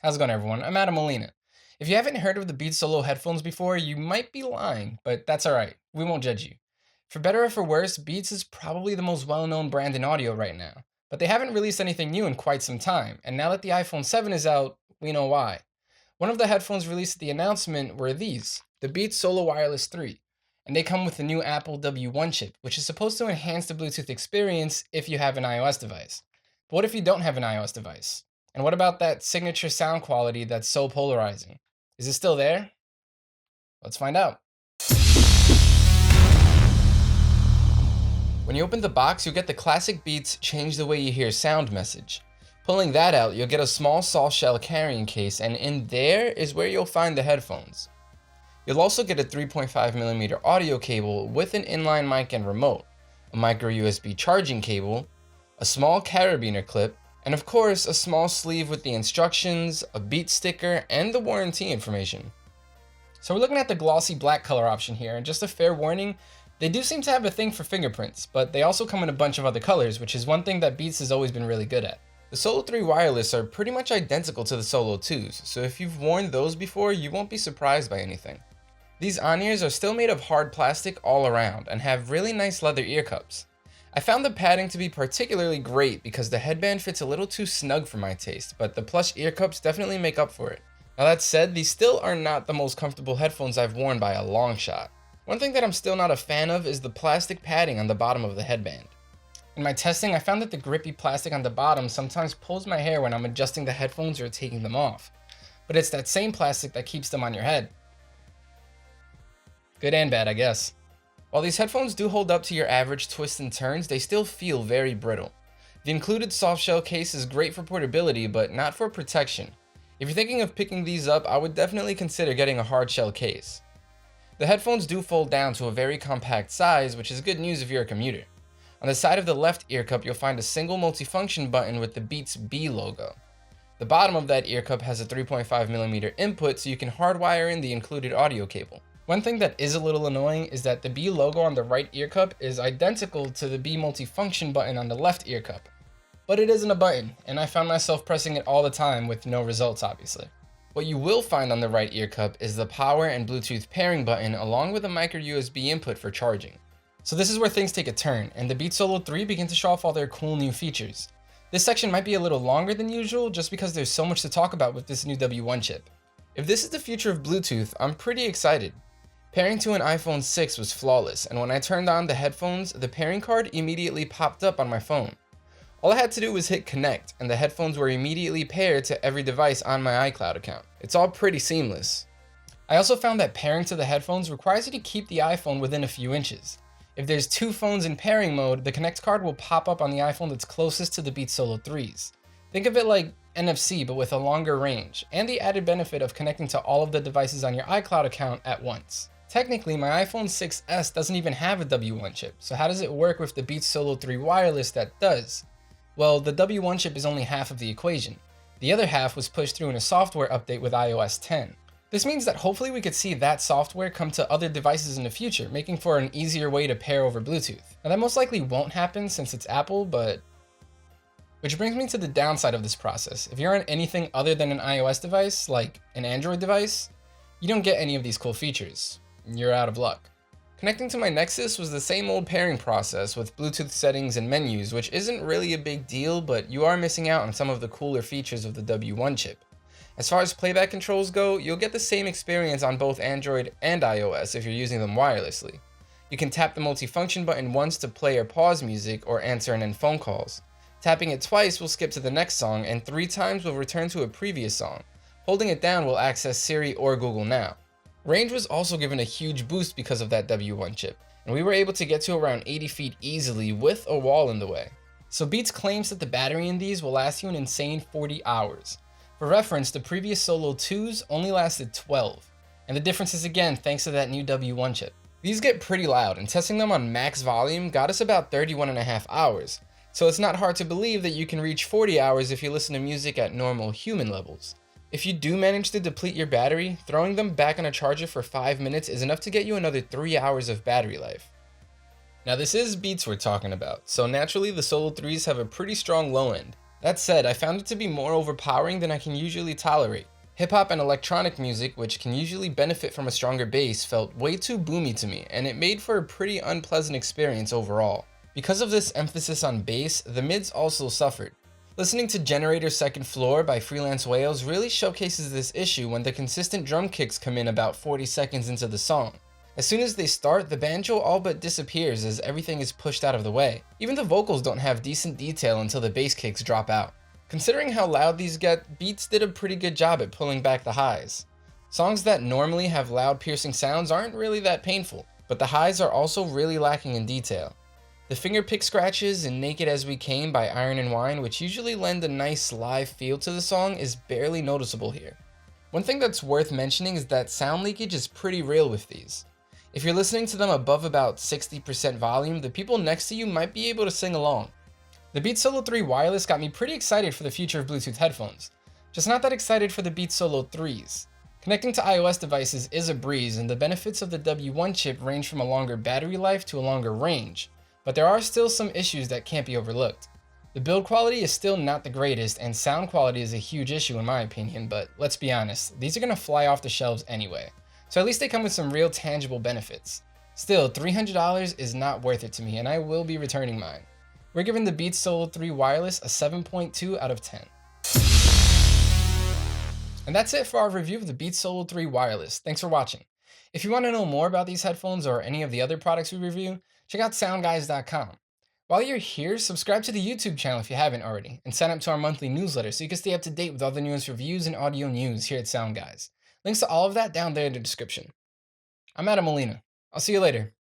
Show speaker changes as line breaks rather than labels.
How's it going, everyone? I'm Adam Molina. If you haven't heard of the Beats Solo headphones before, you might be lying, but that's alright. We won't judge you. For better or for worse, Beats is probably the most well-known brand in audio right now, but they haven't released anything new in quite some time, and now that the iPhone 7 is out, we know why. One of the headphones released at the announcement were these, the Beats Solo Wireless 3, and they come with the new Apple W1 chip, which is supposed to enhance the Bluetooth experience if you have an iOS device. But what if you don't have an iOS device? And what about that signature sound quality that's so polarizing? Is it still there? Let's find out. When you open the box, you'll get the classic Beats change the way you hear sound message. Pulling that out, you'll get a small soft shell carrying case, and in there is where you'll find the headphones. You'll also get a 3.5mm audio cable with an inline mic and remote, a micro USB charging cable, a small carabiner clip, and of course, a small sleeve with the instructions, a Beats sticker, and the warranty information. So we're looking at the glossy black color option here, and just a fair warning, they do seem to have a thing for fingerprints, but they also come in a bunch of other colors, which is one thing that Beats has always been really good at. The Solo3 Wireless are pretty much identical to the Solo 2s, so if you've worn those before, you won't be surprised by anything. These on-ears are still made of hard plastic all around, and have really nice leather ear cups. I found the padding to be particularly great because the headband fits a little too snug for my taste, but the plush ear cups definitely make up for it. Now that said, these still are not the most comfortable headphones I've worn by a long shot. One thing that I'm still not a fan of is the plastic padding on the bottom of the headband. In my testing, I found that the grippy plastic on the bottom sometimes pulls my hair when I'm adjusting the headphones or taking them off. But it's that same plastic that keeps them on your head. Good and bad, I guess. While these headphones do hold up to your average twists and turns, they still feel very brittle. The included soft shell case is great for portability, but not for protection. If you're thinking of picking these up, I would definitely consider getting a hard shell case. The headphones do fold down to a very compact size, which is good news if you're a commuter. On the side of the left ear cup, you'll find a single multifunction button with the Beats B logo. The bottom of that ear cup has a 3.5mm input, so you can hardwire in the included audio cable. One thing that is a little annoying is that the B logo on the right ear cup is identical to the B multifunction button on the left ear cup. But it isn't a button, and I found myself pressing it all the time with no results, obviously. What you will find on the right ear cup is the power and Bluetooth pairing button along with a micro USB input for charging. So this is where things take a turn, and the Beats Solo 3 begin to show off all their cool new features. This section might be a little longer than usual just because there's so much to talk about with this new W1 chip. If this is the future of Bluetooth, I'm pretty excited. Pairing to an iPhone 6 was flawless, and when I turned on the headphones, the pairing card immediately popped up on my phone. All I had to do was hit connect, and the headphones were immediately paired to every device on my iCloud account. It's all pretty seamless. I also found that pairing to the headphones requires you to keep the iPhone within a few inches. If there's two phones in pairing mode, the connect card will pop up on the iPhone that's closest to the Beats Solo 3s. Think of it like NFC, but with a longer range, and the added benefit of connecting to all of the devices on your iCloud account at once. Technically, my iPhone 6s doesn't even have a W1 chip, so how does it work with the Beats Solo 3 Wireless that does? Well, the W1 chip is only half of the equation. The other half was pushed through in a software update with iOS 10. This means that hopefully we could see that software come to other devices in the future, making for an easier way to pair over Bluetooth. Now that most likely won't happen since it's Apple, but... Which brings me to the downside of this process. If you're on anything other than an iOS device, like an Android device, you don't get any of these cool features. You're out of luck. Connecting to my Nexus was the same old pairing process with Bluetooth settings and menus, which isn't really a big deal, but you are missing out on some of the cooler features of the W1 chip. As far as playback controls go, you'll get the same experience on both Android and iOS if you're using them wirelessly. You can tap the multifunction button once to play or pause music or answer and end phone calls. Tapping it twice will skip to the next song, and 3 times will return to a previous song. Holding it down will access Siri or Google Now. Range was also given a huge boost because of that W1 chip, and we were able to get to around 80 feet easily with a wall in the way. So Beats claims that the battery in these will last you an insane 40 hours. For reference, the previous Solo 2s only lasted 12, and the difference is again thanks to that new W1 chip. These get pretty loud, and testing them on max volume got us about 31.5 hours, so it's not hard to believe that you can reach 40 hours if you listen to music at normal human levels. If you do manage to deplete your battery, throwing them back on a charger for 5 minutes is enough to get you another 3 hours of battery life. Now this is Beats we're talking about, so naturally the Solo 3s have a pretty strong low end. That said, I found it to be more overpowering than I can usually tolerate. Hip hop and electronic music, which can usually benefit from a stronger bass, felt way too boomy to me, and it made for a pretty unpleasant experience overall. Because of this emphasis on bass, the mids also suffered. Listening to Generator's Second Floor by Freelance Whales really showcases this issue when the consistent drum kicks come in about 40 seconds into the song. As soon as they start, the banjo all but disappears as everything is pushed out of the way. Even the vocals don't have decent detail until the bass kicks drop out. Considering how loud these get, Beats did a pretty good job at pulling back the highs. Songs that normally have loud piercing sounds aren't really that painful, but the highs are also really lacking in detail. The finger pick scratches in Naked As We Came by Iron and Wine, which usually lend a nice live feel to the song, is barely noticeable here. One thing that's worth mentioning is that sound leakage is pretty real with these. If you're listening to them above about 60% volume, the people next to you might be able to sing along. The Beats Solo 3 Wireless got me pretty excited for the future of Bluetooth headphones, just not that excited for the Beats Solo 3s. Connecting to iOS devices is a breeze, and the benefits of the W1 chip range from a longer battery life to a longer range, but there are still some issues that can't be overlooked. The build quality is still not the greatest, and sound quality is a huge issue in my opinion, but let's be honest, these are going to fly off the shelves anyway, so at least they come with some real tangible benefits. Still, $300 is not worth it to me, and I will be returning mine. We're giving the Beats Solo 3 Wireless a 7.2 out of 10. And that's it for our review of the Beats Solo 3 Wireless. Thanks for watching. If you want to know more about these headphones or any of the other products we review, check out SoundGuys.com. While you're here, subscribe to the YouTube channel if you haven't already, and sign up to our monthly newsletter so you can stay up to date with all the newest reviews and audio news here at SoundGuys. Links to all of that down there in the description. I'm Adam Molina. I'll see you later.